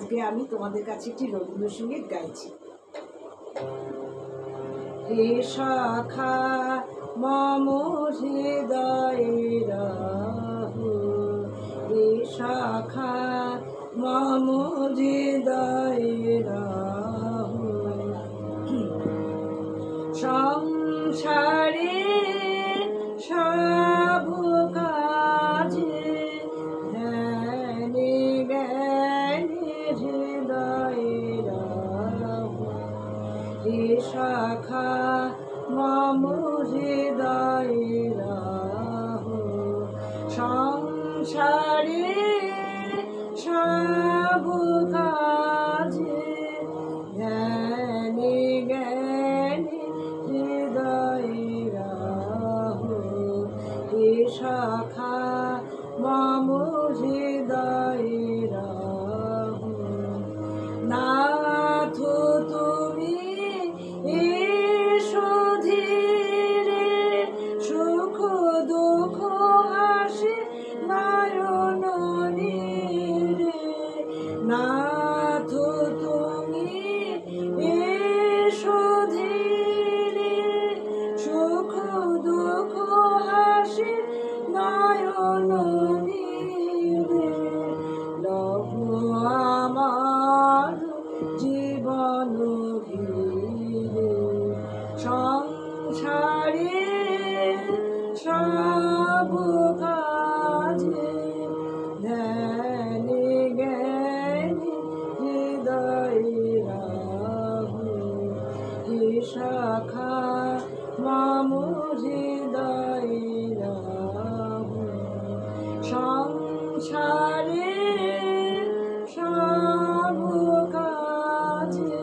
আজকে আমি তোমাদের কাছে একটি রবীন্দ্রসঙ্গীত গাইছি। হে সখা মম হৃদয়ে রাহু, হে সখা মম হৃদয়ে রাহু, সংসারে সব কাজে ধ্যানে জ্ঞানে হৃদয়ে রাহু, হে সখা মম হৃদয়ে রাহু, সংসারে সব কাজে ধ্যানে জ্ঞানে হৃদয়ে রাহু, হে সখা মম হৃদয়ে রাহু। নাথ তুমি এসো ধীরে, সুখ দুঃখ আসে নয়ন নীরে, নাথ তুমি এসো ধীরে, সুখ দুঃখ আসে নয়ন নীরে, লহো আমার জীবন ঘিরে, সংসারে সব কাজে ধ্যানে জ্ঞানে হৃদয়ে রাহু, হে সখা মম হৃদয়ে রাহু, সংসারে সব কাজে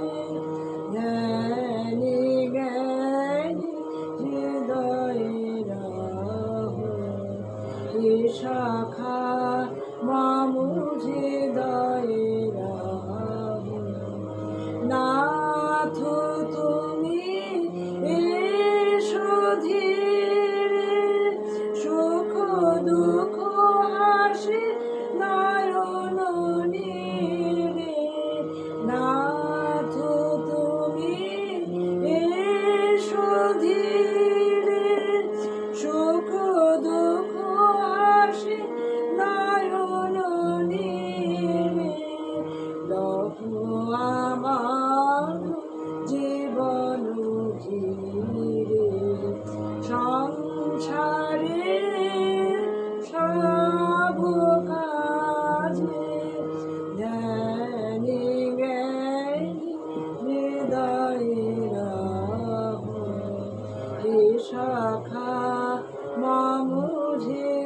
ধ্যানে জ্ঞানে হৃদয়ে রাহু, হে সখা মম হৃদয়ে রাহু। নাথ তুমি এসো ধীরে, সুখ দুঃখ আসে নয়ন নীরে, নাথ তুমি এসো ধীরে, সুখ দুঃখ আসে নয়ন নীরে, লহো আমার জীবন ঘিরে, সংসারে সব কাজে ধ্যানে জ্ঞানে হৃদয়ে রাহু, হে সখা মম হৃদয়ে